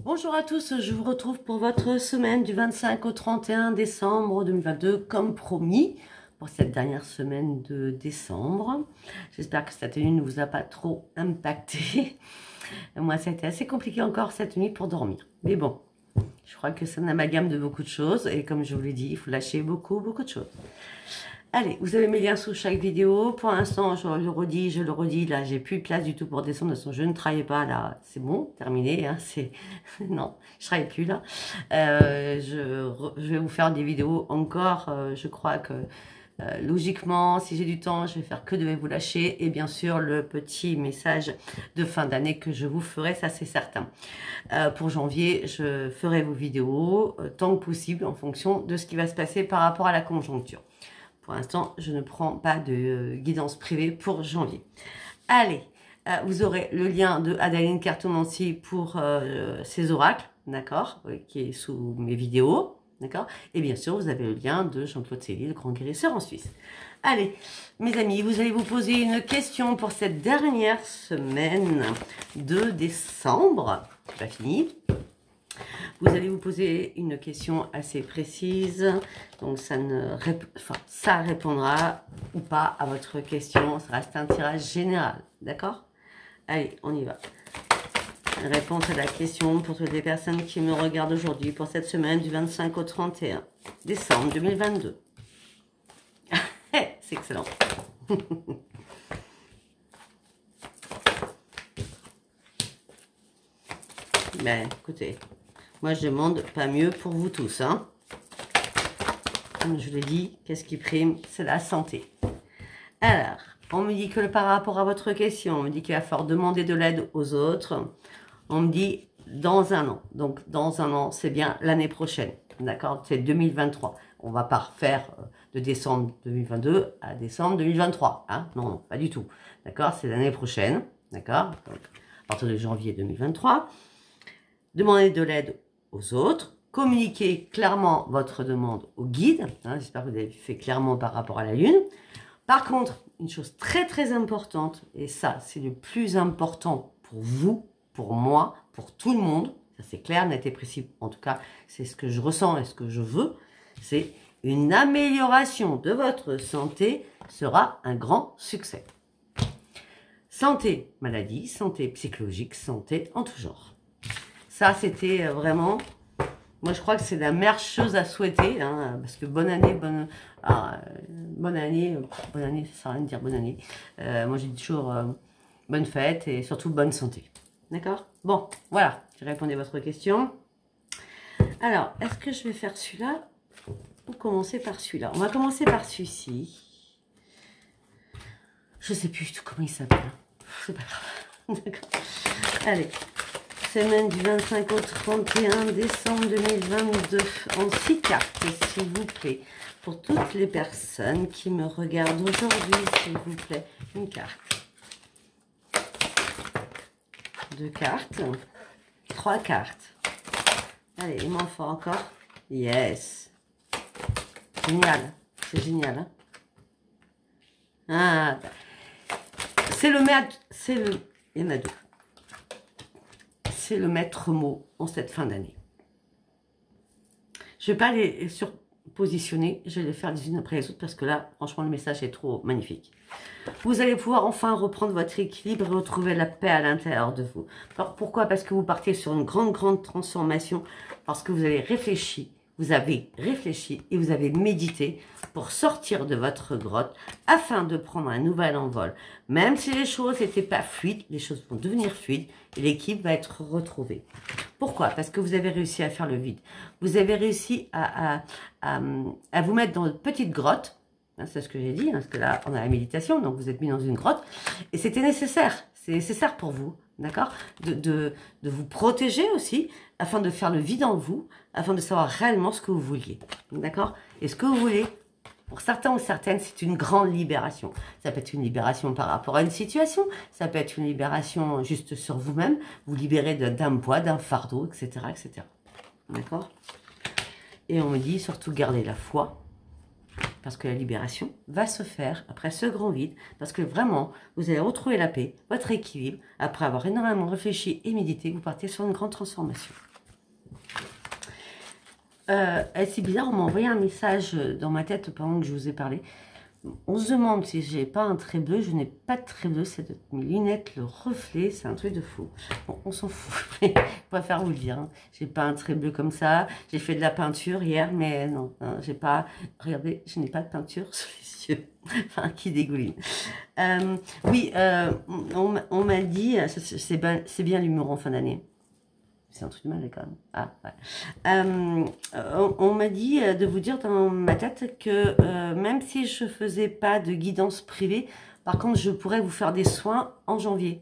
Bonjour à tous, je vous retrouve pour votre semaine du 25 au 31 décembre 2022, comme promis, pour cette dernière semaine de décembre. J'espère que cette nuit ne vous a pas trop impacté. Moi, ça a été assez compliqué encore cette nuit pour dormir. Mais bon, je crois que c'est un amalgame de beaucoup de choses, et comme je vous l'ai dit, il faut lâcher beaucoup de choses. Allez, vous avez mes liens sous chaque vidéo. Pour l'instant, je le redis, là, j'ai plus de place du tout pour descendre. De toute façon, je ne travaille pas, là, c'est bon, terminé, hein, non, je travaille plus, là. Je vais vous faire des vidéos encore, je crois que, logiquement, si j'ai du temps, je vais faire que de vous lâcher. Et bien sûr, le petit message de fin d'année que je vous ferai, ça c'est certain. Pour janvier, je ferai vos vidéos tant que possible en fonction de ce qui va se passer par rapport à la conjoncture. Pour l'instant, je ne prends pas de guidance privée pour janvier. Allez, vous aurez le lien de Adaline Cartomancie pour ses oracles, d'accord, qui est sous mes vidéos, d'accord. Et bien sûr, vous avez le lien de Jean-Claude Célie, le grand guérisseur en Suisse. Allez, mes amis, vous allez vous poser une question pour cette dernière semaine de décembre. C'est pas fini. Vous allez vous poser une question assez précise, donc ça répondra ou pas à votre question, ça reste un tirage général, d'accord? Allez, on y va. Réponse à la question pour toutes les personnes qui me regardent aujourd'hui pour cette semaine du 25 au 31 décembre 2022. C'est excellent. Ben, écoutez, moi je demande pas mieux pour vous tous, hein. Comme je l'ai dit, qu'est-ce qui prime? C'est la santé. Alors, on me dit que par rapport à votre question, on me dit qu'il va falloir demander de l'aide aux autres. On me dit dans un an. Donc, dans un an, c'est bien l'année prochaine. D'accord? C'est 2023. On va pas refaire de décembre 2022 à décembre 2023. Hein? Non, non, pas du tout. D'accord? C'est l'année prochaine. D'accord? Donc, à partir de janvier 2023. Demandez de l'aide aux autres. Communiquez clairement votre demande au guide. Hein, j'espère que vous avez fait clairement par rapport à la Lune. Par contre, une chose très importante, et ça c'est le plus important pour vous, pour moi, pour tout le monde, ça c'est clair, net et précis, en tout cas c'est ce que je ressens et ce que je veux, c'est une amélioration de votre santé sera un grand succès. Santé, maladie, santé psychologique, santé en tout genre. Ça c'était vraiment... Moi, je crois que c'est la meilleure chose à souhaiter, hein, parce que bonne année, bonne année, ça sert à rien de dire bonne année. Moi, j'ai toujours bonne fête et surtout bonne santé. D'accord? Bon, voilà, j'ai répondu à votre question. Alors, est-ce que je vais faire celui-là ou commencer par celui-là? On va commencer par celui-ci. Je sais plus du tout comment il s'appelle. C'est pas grave. D'accord. Allez. Semaine du 25 au 31 décembre 2022 en 6 cartes, s'il vous plaît. Pour toutes les personnes qui me regardent aujourd'hui, s'il vous plaît. Une carte. 2 cartes. 3 cartes. Allez, il m'en faut encore. Yes. Génial. C'est génial. Hein, ah, c'est le maître. Il y en a 2. C'est le maître mot en cette fin d'année. Je ne vais pas les surpositionner, je vais les faire les unes après les autres parce que là, franchement, le message est trop magnifique. Vous allez pouvoir enfin reprendre votre équilibre et retrouver la paix à l'intérieur de vous. Alors, pourquoi? Parce que vous partez sur une grande transformation, parce que vous avez réfléchi et vous avez médité pour sortir de votre grotte afin de prendre un nouvel envol. Même si les choses n'étaient pas fluides, les choses vont devenir fluides et l'équipe va être retrouvée. Pourquoi? Parce que vous avez réussi à faire le vide. Vous avez réussi à vous mettre dans une petite grotte. Hein, c'est ce que j'ai dit, hein, parce que là, on a la méditation, donc vous êtes mis dans une grotte. Et c'était nécessaire. C'est nécessaire pour vous, d'accord, de vous protéger aussi, afin de faire le vide en vous, afin de savoir réellement ce que vous vouliez, d'accord. Et ce que vous voulez, pour certains ou certaines, c'est une grande libération. Ça peut être une libération par rapport à une situation, ça peut être une libération juste sur vous-même, vous libérer d'un poids, d'un fardeau, etc., etc. D'accord. Et on me dit surtout garder la foi, parce que la libération va se faire après ce grand vide, parce que vraiment, vous allez retrouver la paix, votre équilibre, après avoir énormément réfléchi et médité, vous partez sur une grande transformation. c'est bizarre, on m'a envoyé un message dans ma tête pendant que je vous ai parlé. On se demande si j'ai pas un trait bleu. Je n'ai pas de trait bleu, c'est mes lunettes, le reflet, c'est un truc de fou. Bon, on s'en fout, je préfère vous le dire. Hein. J'ai pas un trait bleu comme ça. J'ai fait de la peinture hier, mais non, hein, j'ai pas. Regardez, je n'ai pas de peinture sur les yeux. Enfin, qui dégouline. Oui, on m'a dit, c'est bien l'humour en fin d'année. C'est un truc de mal quand même. Ah, ouais. On m'a dit de vous dire dans ma tête que même si je faisais pas de guidance privée, par contre, je pourrais vous faire des soins en janvier.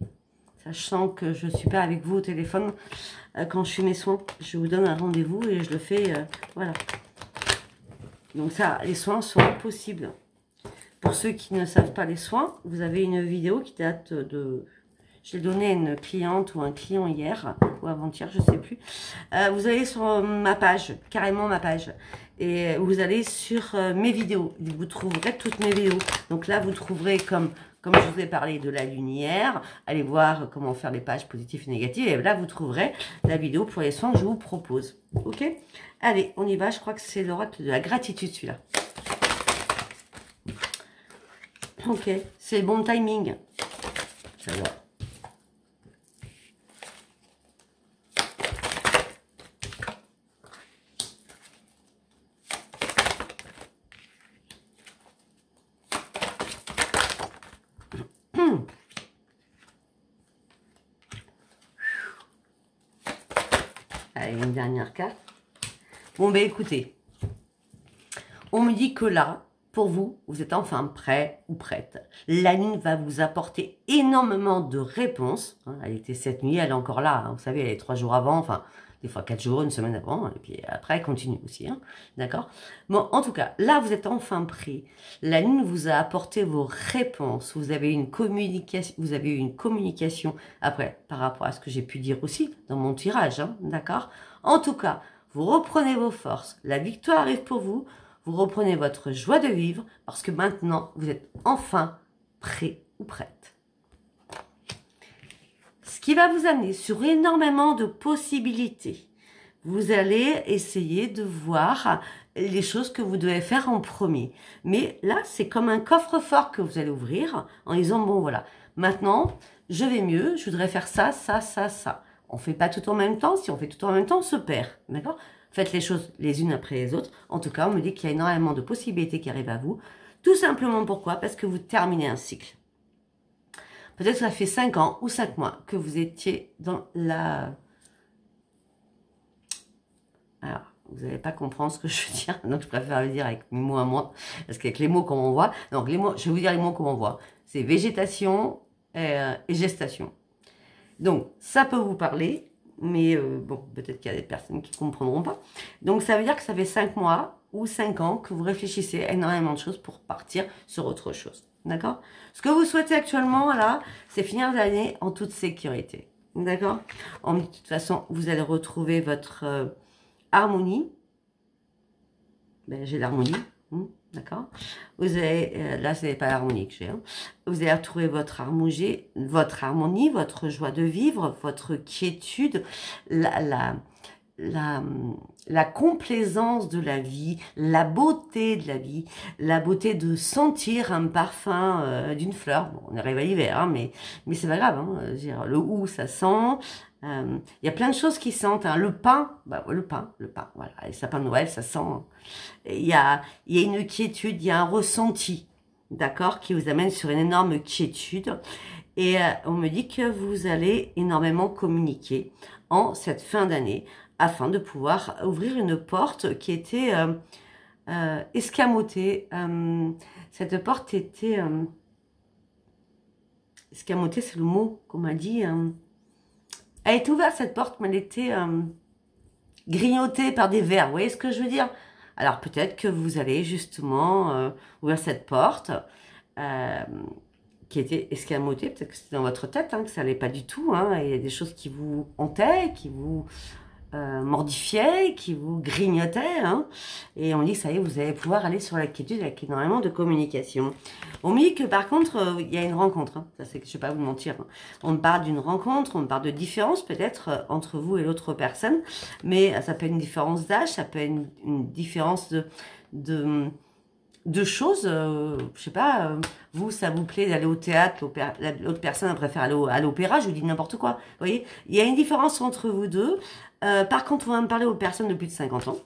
Sachant que je suis pas avec vous au téléphone quand je fais mes soins. Je vous donne un rendez-vous et je le fais, voilà. Donc ça, les soins sont possibles. Pour ceux qui ne savent pas les soins, vous avez une vidéo qui date de... Je l'ai donné à une cliente ou un client hier, ou avant-hier, je ne sais plus. Vous allez sur ma page, carrément ma page. Et vous allez sur mes vidéos. Vous trouverez toutes mes vidéos. Donc là, vous trouverez, comme je vous ai parlé de la lumière, allez voir comment faire les pages positives et négatives. Et là, vous trouverez la vidéo pour les soins que je vous propose. Ok? Allez, on y va. Je crois que c'est l'oracle de la gratitude, celui-là. Ok, c'est le bon timing. Ça va. Allez, une dernière carte. Bon, ben écoutez, on me dit que là, pour vous, vous êtes enfin prêt ou prête. La lune va vous apporter énormément de réponses. Elle était cette nuit, elle est encore là. Hein. Vous savez, elle est 3 jours avant, enfin, des fois 4 jours, une semaine avant. Et puis après, elle continue aussi. Hein. D'accord? Bon, en tout cas, là, vous êtes enfin prêt. La lune vous a apporté vos réponses. Vous avez une communication, après, par rapport à ce que j'ai pu dire aussi dans mon tirage. Hein. D'accord? En tout cas, vous reprenez vos forces. La victoire arrive pour vous. Vous reprenez votre joie de vivre parce que maintenant, vous êtes enfin prêt ou prête. Ce qui va vous amener sur énormément de possibilités. Vous allez essayer de voir les choses que vous devez faire en premier. Mais là, c'est comme un coffre-fort que vous allez ouvrir en disant, bon voilà, maintenant, je vais mieux, je voudrais faire ça, ça, ça, ça. On ne fait pas tout en même temps. Si on fait tout en même temps, on se perd. D'accord ? Faites les choses les unes après les autres. En tout cas, on me dit qu'il y a énormément de possibilités qui arrivent à vous. Tout simplement pourquoi? Parce que vous terminez un cycle. Peut-être que ça fait 5 ans ou 5 mois que vous étiez dans la... Alors, vous n'allez pas comprendre ce que je veux dire. Donc, je préfère le dire avec mes mots à moi. Parce qu'avec les mots qu'on m'envoie... Donc, les mots, je vais vous dire les mots qu'on m'envoie. C'est végétation et gestation. Donc, ça peut vous parler. Mais bon, peut-être qu'il y a des personnes qui ne comprendront pas. Donc, ça veut dire que ça fait 5 mois ou 5 ans que vous réfléchissez à énormément de choses pour partir sur autre chose. D'accord? Ce que vous souhaitez actuellement, là, c'est finir l'année en toute sécurité. D'accord? De toute façon, vous allez retrouver votre harmonie. Ben, j'ai l'harmonie. D'accord? Vous avez, là, ce n'est pas l'harmonie que j'ai. Hein. Vous allez retrouver votre harmonie, votre joie de vivre, votre quiétude, la complaisance de la vie, la beauté de la vie, la beauté de sentir un parfum d'une fleur. Bon, on arrive à l'hiver, hein, mais c'est pas grave. Hein, dire, le hou, ça sent. Il y a plein de choses qui sentent. Hein. Le pain, bah, le pain, voilà. Et le sapin de Noël, ça sent. Il y a une quiétude, il y a un ressenti, d'accord, qui vous amène sur une énorme quiétude. Et on me dit que vous allez énormément communiquer en cette fin d'année afin de pouvoir ouvrir une porte qui était escamotée. Cette porte était... escamotée, c'est le mot qu'on m'a dit. Elle est ouverte, cette porte, mais elle était grignotée par des vers. Vous voyez ce que je veux dire? Alors, peut-être que vous allez justement ouvrir cette porte qui était escamotée. Peut-être que c'était dans votre tête, hein, que ça n'allait pas du tout. Hein, et il y a des choses qui vous hantaient, qui vous mordifiait, qui vous grignotait, hein, et on dit que ça y est, vous allez pouvoir aller sur la quiétude avec énormément de communication. On me dit que par contre, il y a une rencontre, hein, ça c'est que je ne vais pas vous mentir, hein. On me parle d'une rencontre, on me parle de différence peut-être entre vous et l'autre personne, mais ça peut être une différence d'âge, ça peut être une différence de choses, je sais pas, vous, ça vous plaît d'aller au théâtre, l'autre personne préfère aller à l'opéra, je vous dis n'importe quoi. Vous voyez, il y a une différence entre vous deux. Par contre, on va me parler aux personnes de plus de 50 ans.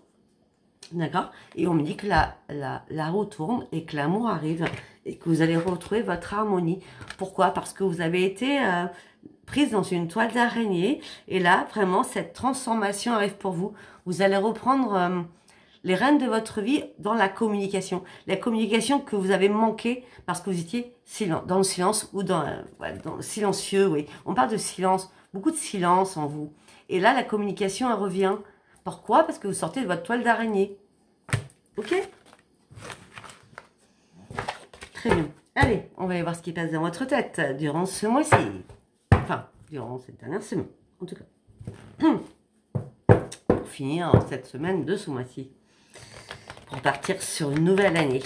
D'accord? Et on me dit que la roue tourne et que l'amour arrive et que vous allez retrouver votre harmonie. Pourquoi? Parce que vous avez été prise dans une toile d'araignée et là, vraiment, cette transformation arrive pour vous. Vous allez reprendre les rênes de votre vie dans la communication. La communication que vous avez manqué parce que vous étiez dans le silence ou dans le silencieux, oui. On parle de silence, beaucoup de silence en vous. Et là, la communication, elle revient. Pourquoi? Parce que vous sortez de votre toile d'araignée. Ok? Très bien. Allez, on va aller voir ce qui passe dans votre tête durant ce mois-ci. Enfin, durant cette dernière semaine, en tout cas. Pour finir cette semaine de ce mois-ci. Pour partir sur une nouvelle année.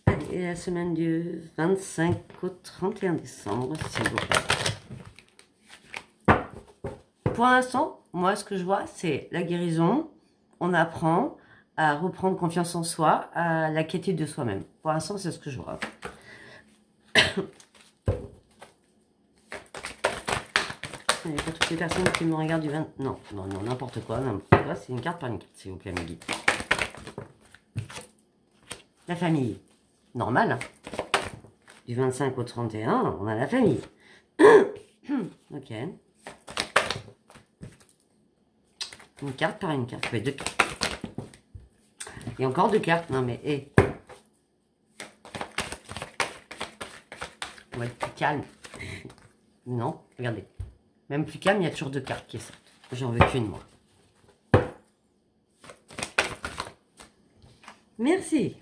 Allez, la semaine du 25 au 31 décembre, s'il vous plaît. Pour l'instant, moi, ce que je vois, c'est la guérison. On apprend à reprendre confiance en soi, à la quiétude de soi-même. Pour l'instant, c'est ce que je vois. Il n'y a pas toutes les personnes qui me regardent du 20... Non, n'importe quoi. C'est une carte par une carte, s'il vous plaît, mes guides. La famille. Normal, hein. Du 25 au 31, on a la famille. Ok. Une carte par une carte. Je fais deux cartes. Et encore deux cartes. Non, mais, hé. On va être plus calme. Non, regardez. Même plus calme, il y a toujours deux cartes qui sortent. J'en veux qu'une, moi. Merci.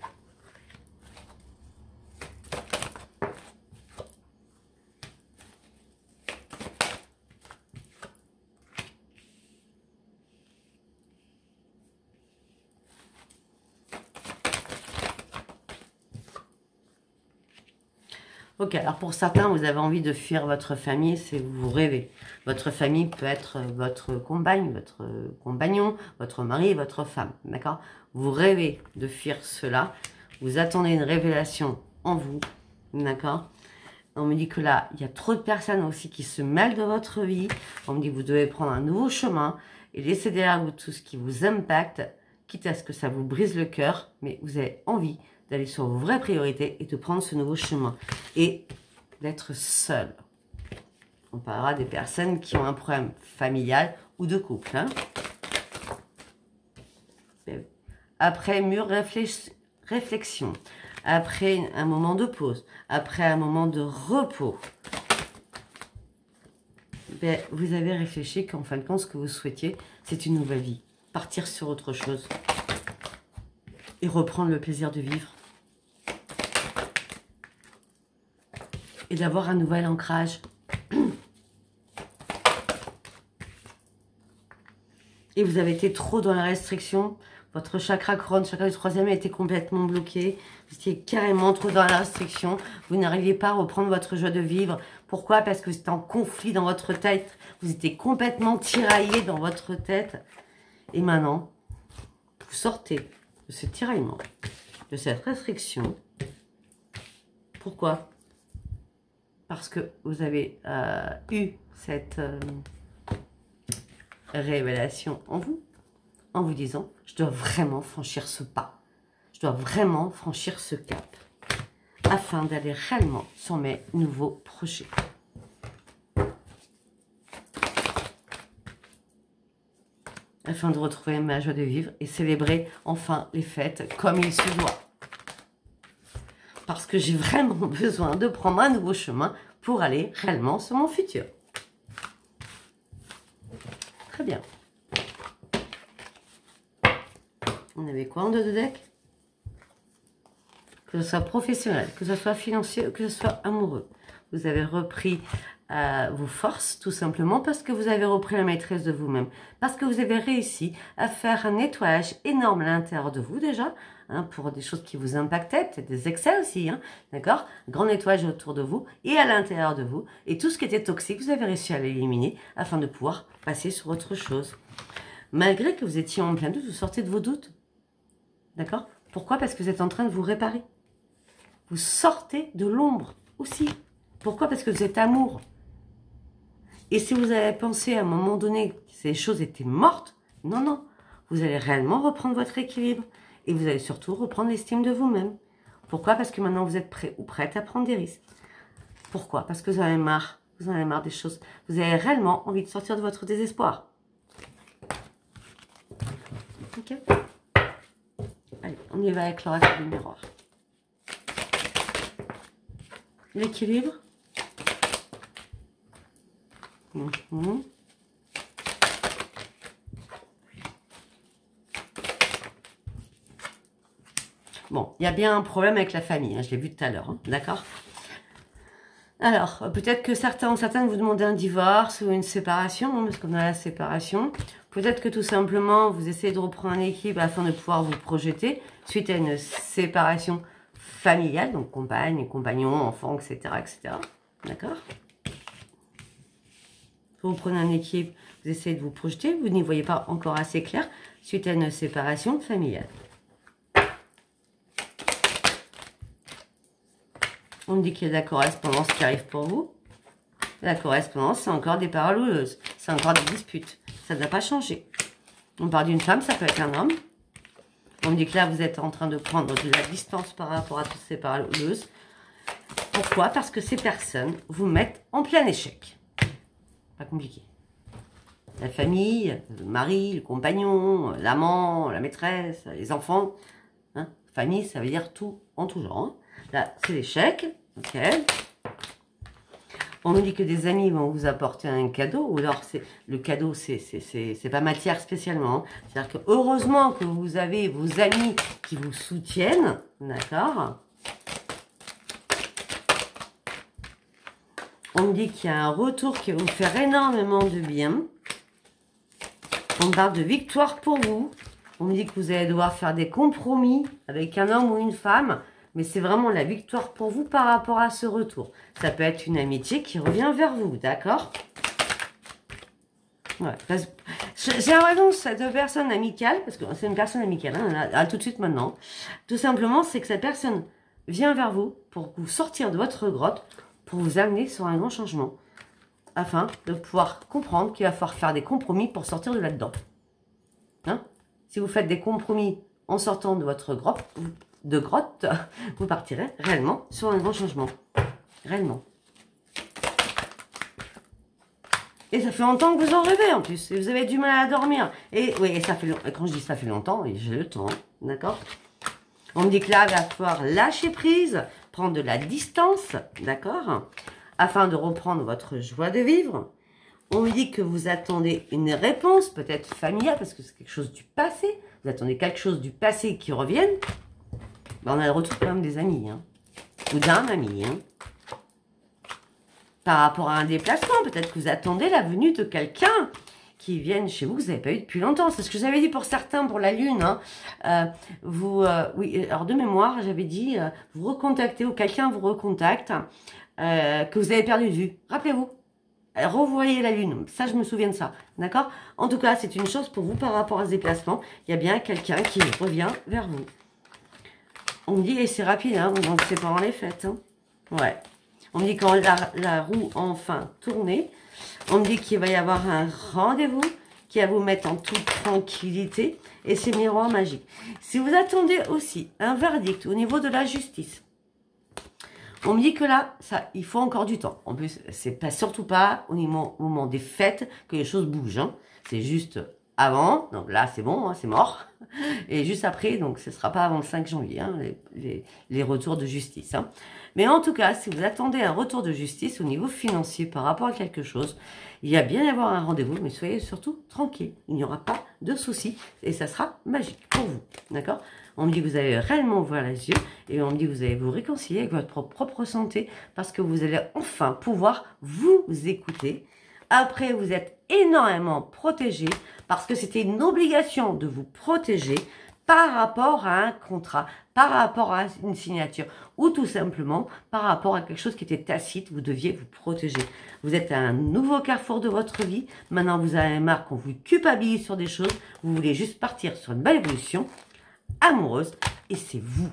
Ok, alors pour certains, vous avez envie de fuir votre famille, c'est vous rêvez. Votre famille peut être votre compagne, votre compagnon, votre mari, votre femme, d'accord? Vous rêvez de fuir cela, vous attendez une révélation en vous, d'accord? On me dit que là, il y a trop de personnes aussi qui se mêlent de votre vie. On me dit que vous devez prendre un nouveau chemin et laisser derrière vous tout ce qui vous impacte, quitte à ce que ça vous brise le cœur, mais vous avez envie d'aller sur vos vraies priorités et de prendre ce nouveau chemin. Et d'être seul. On parlera des personnes qui ont un problème familial ou de couple. Hein. Après mûre réflexion, après un moment de pause, après un moment de repos, ben, vous avez réfléchi qu'en fin de compte, ce que vous souhaitiez, c'est une nouvelle vie. Partir sur autre chose. Et reprendre le plaisir de vivre. Et d'avoir un nouvel ancrage. Et vous avez été trop dans la restriction. Votre chakra couronne, chakra du troisième a été complètement bloqué. Vous étiez carrément trop dans la restriction. Vous n'arriviez pas à reprendre votre joie de vivre. Pourquoi? Parce que vous étiez en conflit dans votre tête. Vous étiez complètement tiraillé dans votre tête. Et maintenant, vous sortez de ce tiraillement, de cette restriction. Pourquoi? Parce que vous avez eu cette révélation en vous disant, je dois vraiment franchir ce pas, je dois vraiment franchir ce cap, afin d'aller réellement sur mes nouveaux projets. Afin de retrouver ma joie de vivre et célébrer enfin les fêtes comme il se doit. Parce que j'ai vraiment besoin de prendre un nouveau chemin pour aller réellement sur mon futur. Très bien. On avait quoi en deux de deck? Que ce soit professionnel, que ce soit financier, que ce soit amoureux. Vous avez repris vous force tout simplement parce que vous avez repris la maîtrise de vous-même, parce que vous avez réussi à faire un nettoyage énorme à l'intérieur de vous déjà, hein, pour des choses qui vous impactaient, peut-être des excès aussi, hein, d'accord? Grand nettoyage autour de vous et à l'intérieur de vous, et tout ce qui était toxique, vous avez réussi à l'éliminer afin de pouvoir passer sur autre chose. Malgré que vous étiez en plein doute, vous sortez de vos doutes, d'accord? Pourquoi? Parce que vous êtes en train de vous réparer. Vous sortez de l'ombre aussi. Pourquoi? Parce que vous êtes amour. Et si vous avez pensé à un moment donné que ces choses étaient mortes, non, non. Vous allez réellement reprendre votre équilibre. Et vous allez surtout reprendre l'estime de vous-même. Pourquoi? Parce que maintenant vous êtes prêt ou prête à prendre des risques. Pourquoi? Parce que vous en avez marre. Vous en avez marre des choses. Vous avez réellement envie de sortir de votre désespoir. Ok? Allez, on y va avec l'oracle du miroir. L'équilibre. Bon, il y a bien un problème avec la famille, hein, je l'ai vu tout à l'heure, hein, d'accord? Alors, peut-être que certains ou certaines vous demandez un divorce ou une séparation, hein, parce qu'on a la séparation. Peut-être que tout simplement, vous essayez de reprendre un équilibre afin de pouvoir vous projeter suite à une séparation familiale, donc compagne, compagnon, enfant, etc., etc. D'accord? Vous prenez un équilibre, vous essayez de vous projeter, vous n'y voyez pas encore assez clair suite à une séparation familiale. On me dit qu'il y a de la correspondance qui arrive pour vous. La correspondance, c'est encore des paroles houleuses, c'est encore des disputes. Ça ne va pas changer. On parle d'une femme, ça peut être un homme. On me dit que là, vous êtes en train de prendre de la distance par rapport à toutes ces paroles houleuses. Pourquoi? Parce que ces personnes vous mettent en plein échec. Pas compliqué. La famille, le mari, le compagnon, l'amant, la maîtresse, les enfants. Hein? Famille, ça veut dire tout en tout genre. Hein? Là, c'est l'échec. Ok. On nous dit que des amis vont vous apporter un cadeau. Ou alors, le cadeau, c'est pas matière spécialement. Hein? C'est-à-dire que heureusement que vous avez vos amis qui vous soutiennent. D'accord? On me dit qu'il y a un retour qui va vous faire énormément de bien. On me parle de victoire pour vous. On me dit que vous allez devoir faire des compromis avec un homme ou une femme. Mais c'est vraiment la victoire pour vous par rapport à ce retour. Ça peut être une amitié qui revient vers vous, d'accord? Ouais. J'ai l'impression que cette personne amicale, parce que c'est une personne amicale, hein, là, tout de suite maintenant, tout simplement, c'est que cette personne vient vers vous pour vous sortir de votre grotte, pour vous amener sur un grand changement, afin de pouvoir comprendre qu'il va falloir faire des compromis pour sortir de là-dedans. Hein? Si vous faites des compromis en sortant de votre grotte, vous partirez réellement sur un grand changement. Réellement. Et ça fait longtemps que vous en rêvez en plus. Et vous avez du mal à dormir. Et oui, et ça fait quand je dis ça fait longtemps, j'ai le temps, d'accord? On me dit que là, il va falloir lâcher prise, prendre de la distance, d'accord? Afin de reprendre votre joie de vivre. On me dit que vous attendez une réponse, peut-être familiale, parce que c'est quelque chose du passé. Vous attendez quelque chose du passé qui revienne. Ben, on a le retour quand même des amis, hein, ou d'un ami. Hein. Par rapport à un déplacement, peut-être que vous attendez la venue de quelqu'un qui vienne chez vous, que vous n'avez pas eu depuis longtemps. C'est ce que j'avais dit pour certains, pour la Lune. Hein. Oui, alors de mémoire, j'avais dit, vous recontactez ou quelqu'un vous recontacte, que vous avez perdu de vue. Rappelez-vous, revoyez la Lune. Ça, je me souviens de ça. D'accord? En tout cas, c'est une chose pour vous par rapport à ce déplacement. Il y a bien quelqu'un qui revient vers vous. On me dit, et c'est rapide, hein, donc c'est pendant les fêtes. Hein. Ouais. On me dit quand la roue enfin tournée, on me dit qu'il va y avoir un rendez-vous qui va vous mettre en toute tranquillité et c'est miroir magique. Si vous attendez aussi un verdict au niveau de la justice, on me dit que là, ça, il faut encore du temps. En plus, c'est pas surtout pas au moment des fêtes que les choses bougent. Hein. C'est juste avant, donc là c'est bon, hein, c'est mort. Et juste après, donc ce ne sera pas avant le 5 janvier, hein, les retours de justice. Hein. Mais en tout cas, si vous attendez un retour de justice au niveau financier par rapport à quelque chose, il y a bien y avoir un rendez-vous, mais soyez surtout tranquille. Il n'y aura pas de soucis et ça sera magique pour vous, d'accord? On me dit que vous allez réellement ouvrir les yeux et on me dit que vous allez vous réconcilier avec votre propre santé parce que vous allez enfin pouvoir vous écouter. Après, vous êtes énormément protégé parce que c'était une obligation de vous protéger par rapport à un contrat, par rapport à une signature ou tout simplement par rapport à quelque chose qui était tacite, vous deviez vous protéger. Vous êtes à un nouveau carrefour de votre vie, maintenant vous avez marre qu'on vous culpabilise sur des choses, vous voulez juste partir sur une belle évolution amoureuse et c'est vous.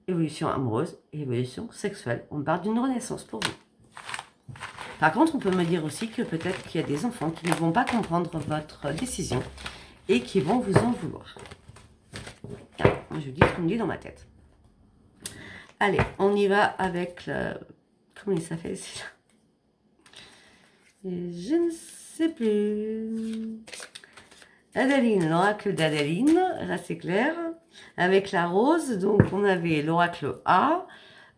Évolution amoureuse et évolution sexuelle, on parle d'une renaissance pour vous. Par contre, on peut me dire aussi que peut-être qu'il y a des enfants qui ne vont pas comprendre votre décision et qui vont vous en vouloir. Ah, moi je dis ce qu'on me dit dans ma tête. Allez, on y va avec le... Comment il s'appelle celui-là? Je ne sais plus. Adeline, l'oracle d'Adeline, là c'est clair. Avec la rose, donc on avait l'oracle A,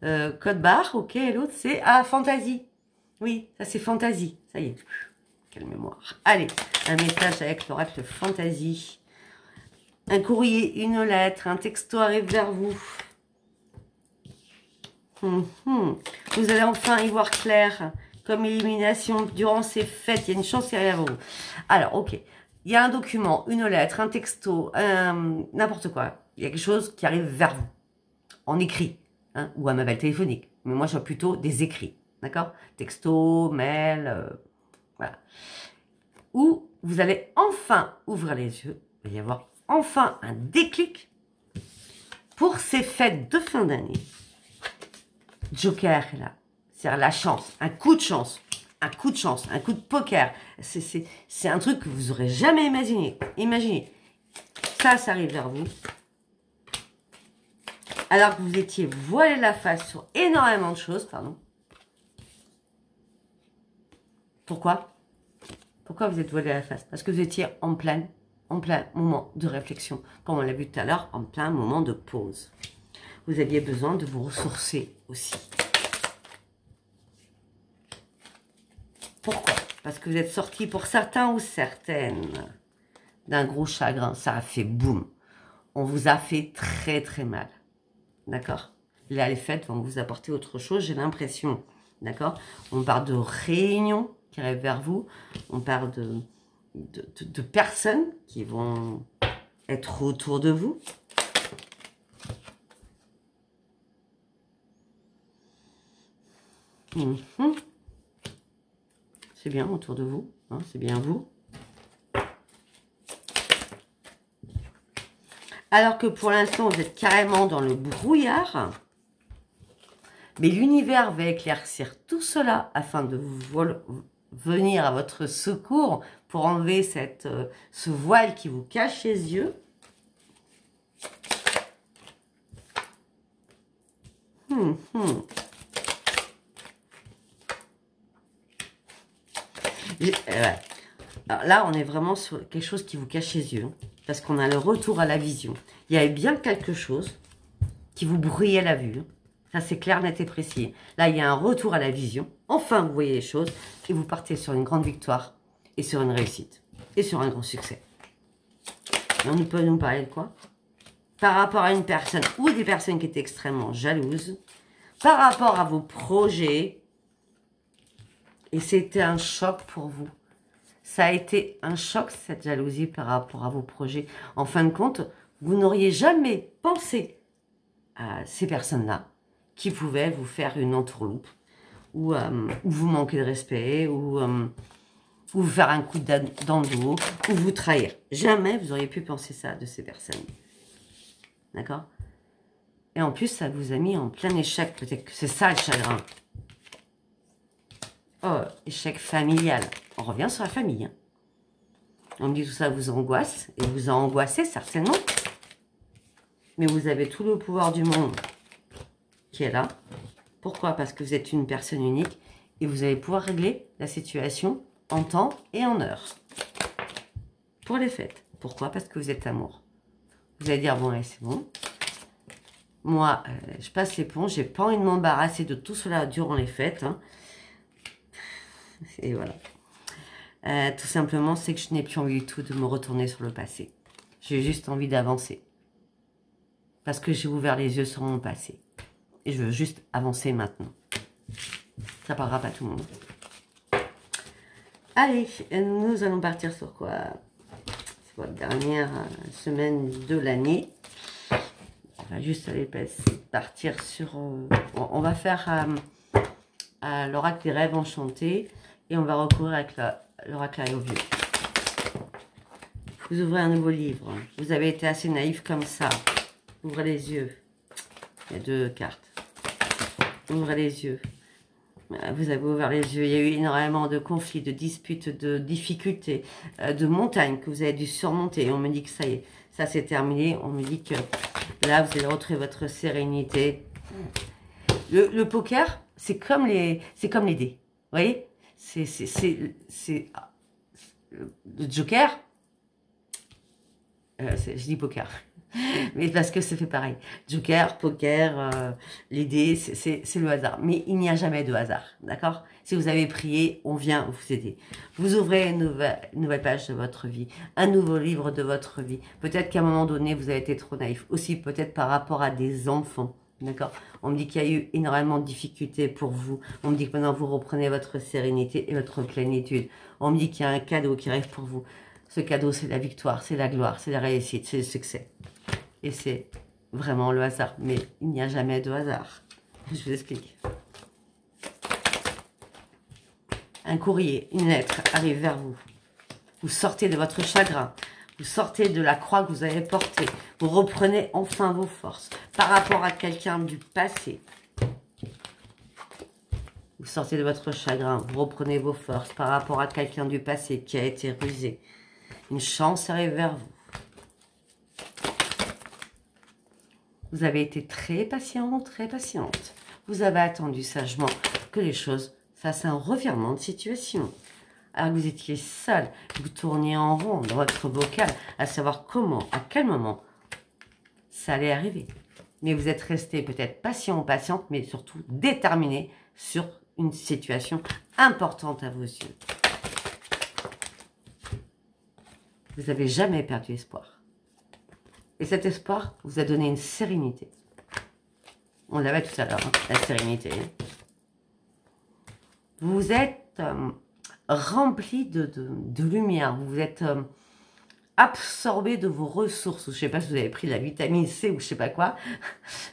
code barre, ok, et l'autre c'est Fantasy. Oui, ça c'est Fantasy, ça y est. Quelle mémoire. Allez, un message avec l'oracle Fantasy. Un courrier, une lettre, un texto arrive vers vous. Vous allez enfin y voir clair. Comme illumination, durant ces fêtes, il y a une chance qui arrive à vous. Alors, ok. Il y a un document, une lettre, un texto, n'importe quoi. Il y a quelque chose qui arrive vers vous. En écrit, hein, ou un appel téléphonique. Mais moi, je vois plutôt des écrits. D'accord? Texto, mail, voilà. Où vous allez enfin ouvrir les yeux. Il va y avoir enfin un déclic pour ces fêtes de fin d'année. Joker est là. C'est-à-dire la chance, un coup de chance, un coup de chance, un coup de poker. C'est un truc que vous n'aurez jamais imaginé. Imaginez, ça arrive vers vous. Alors que vous étiez voilé la face sur énormément de choses, pardon. Pourquoi? Pourquoi vous êtes voilé la face? Parce que vous étiez en plein moment de réflexion. Comme on l'a vu tout à l'heure, en plein moment de pause. Vous aviez besoin de vous ressourcer aussi. Pourquoi? Parce que vous êtes sorti pour certains ou certaines d'un gros chagrin. Ça a fait boum. On vous a fait très très mal. D'accord? Là, les fêtes vont vous apporter autre chose, j'ai l'impression. D'accord? On parle de réunions qui arrivent vers vous. On parle de personnes qui vont être autour de vous. C'est bien autour de vous, hein, c'est bien vous. Alors que pour l'instant, vous êtes carrément dans le brouillard. Mais l'univers va éclaircir tout cela afin de venir à votre secours pour enlever ce voile qui vous cache les yeux. Alors là, on est vraiment sur quelque chose qui vous cache les yeux. Hein, parce qu'on a le retour à la vision. Il y avait bien quelque chose qui vous brouillait la vue. Hein. Ça, c'est clair, net et précis. Là, il y a un retour à la vision. Enfin, vous voyez les choses. Et vous partez sur une grande victoire. Et sur une réussite. Et sur un grand succès. Et on peut nous parler de quoi? Par rapport à une personne ou des personnes qui étaient extrêmement jalouses. Par rapport à vos projets. Et c'était un choc pour vous. Ça a été un choc, cette jalousie par rapport à vos projets. En fin de compte, vous n'auriez jamais pensé à ces personnes-là qui pouvaient vous faire une entourloupe ou vous manquer de respect ou vous faire un coup dans le dos ou vous trahir. Jamais vous auriez pu penser ça de ces personnes. D'accord? Et en plus, ça vous a mis en plein échec. Peut-être que c'est ça le chagrin. Oh, échec familial. On revient sur la famille. Hein. On me dit tout ça vous angoisse. Et vous a angoissé certainement. Mais vous avez tout le pouvoir du monde qui est là. Pourquoi? Parce que vous êtes une personne unique. Et vous allez pouvoir régler la situation en temps et en heure. Pour les fêtes. Pourquoi? Parce que vous êtes amour. Vous allez dire, bon, allez, c'est bon. Moi, je passe l'éponge. J'ai pas envie de m'embarrasser de tout cela durant les fêtes. Hein. Et voilà. Tout simplement, c'est que je n'ai plus envie du tout de me retourner sur le passé. J'ai juste envie d'avancer. Parce que j'ai ouvert les yeux sur mon passé. Et je veux juste avancer maintenant. Ça parlera pas tout le monde. Allez, nous allons partir sur quoi? C'est votre dernière semaine de l'année. On va juste aller partir sur... on va faire l'oracle des rêves enchantés. Et on va recourir avec l'oracle Ayurveda. Vous ouvrez un nouveau livre. Vous avez été assez naïf comme ça. Ouvrez les yeux. Il y a 2 cartes. Ouvrez les yeux. Vous avez ouvert les yeux. Il y a eu énormément de conflits, de disputes, de difficultés, de montagnes que vous avez dû surmonter. Et on me dit que ça y est, ça c'est terminé. On me dit que là, vous allez retrouver votre sérénité. Le poker, c'est comme les dés. Vous voyez? C'est le joker. Je dis poker. Mais parce que ça fait pareil. Joker, poker, les dés, c'est le hasard. Mais il n'y a jamais de hasard, d'accord? Si vous avez prié, on vient vous aider. Vous ouvrez une nouvelle page de votre vie, un nouveau livre de votre vie. Peut-être qu'à un moment donné, vous avez été trop naïf. Aussi, peut-être par rapport à des enfants, d'accord? On me dit qu'il y a eu énormément de difficultés pour vous. On me dit que maintenant, vous reprenez votre sérénité et votre plénitude. On me dit qu'il y a un cadeau qui arrive pour vous. Ce cadeau, c'est la victoire, c'est la gloire, c'est la réussite, c'est le succès. Et c'est vraiment le hasard. Mais il n'y a jamais de hasard. Je vous explique. Un courrier, une lettre arrive vers vous. Vous sortez de votre chagrin. Vous sortez de la croix que vous avez portée. Vous reprenez enfin vos forces par rapport à quelqu'un du passé. Vous sortez de votre chagrin. Vous reprenez vos forces par rapport à quelqu'un du passé qui a été rusé. Une chance arrive vers vous. Vous avez été très patient, très patiente. Vous avez attendu sagement que les choses fassent un revirement de situation. Alors que vous étiez seul, vous tourniez en rond dans votre bocal, à savoir comment, à quel moment ça allait arriver. Mais vous êtes resté peut-être patient ou patiente, mais surtout déterminé sur une situation importante à vos yeux. Vous n'avez jamais perdu espoir. Et cet espoir vous a donné une sérénité. On l'avait tout à l'heure, hein, la sérénité. Vous êtes rempli de lumière. Vous êtes absorbé de vos ressources. Je ne sais pas si vous avez pris la vitamine C ou je ne sais pas quoi.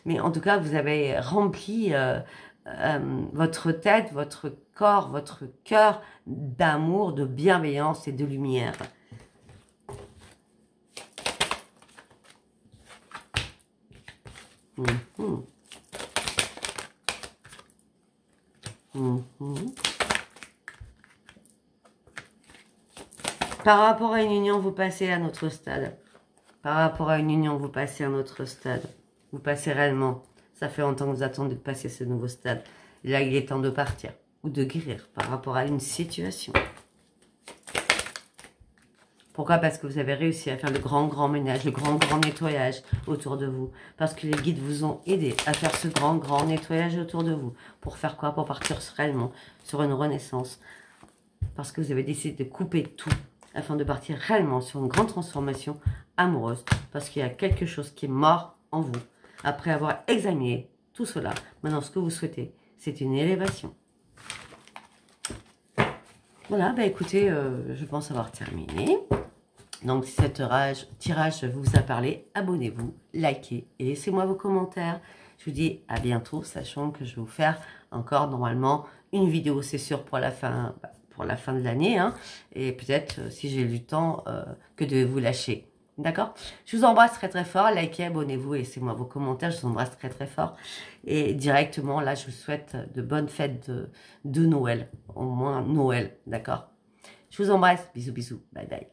Mais en tout cas, vous avez rempli votre tête, votre corps, votre cœur d'amour, de bienveillance et de lumière. Par rapport à une union, vous passez à un autre stade. Par rapport à une union, vous passez à un autre stade. Vous passez réellement. Ça fait longtemps que vous attendez de passer ce nouveau stade. Et là, il est temps de partir ou de guérir par rapport à une situation. Pourquoi? Parce que vous avez réussi à faire le grand ménage, le grand nettoyage autour de vous. Parce que les guides vous ont aidé à faire ce grand nettoyage autour de vous. Pour faire quoi? Pour partir réellement sur une renaissance. Parce que vous avez décidé de couper tout afin de partir réellement sur une grande transformation amoureuse. Parce qu'il y a quelque chose qui est mort en vous. Après avoir examiné tout cela, maintenant ce que vous souhaitez, c'est une élévation. Voilà, bah écoutez, je pense avoir terminé. Donc, si cet tirage vous a parlé, abonnez-vous, likez et laissez-moi vos commentaires. Je vous dis à bientôt, sachant que je vais vous faire encore normalement une vidéo, c'est sûr, pour la fin de l'année. Hein, et peut-être, si j'ai du temps, que de vous lâcher. D'accord? Je vous embrasse très fort. Likez, abonnez-vous et laissez-moi vos commentaires. Je vous embrasse très fort. Et directement, là, je vous souhaite de bonnes fêtes de Noël. Au moins Noël. D'accord? Je vous embrasse. Bisous. Bye bye.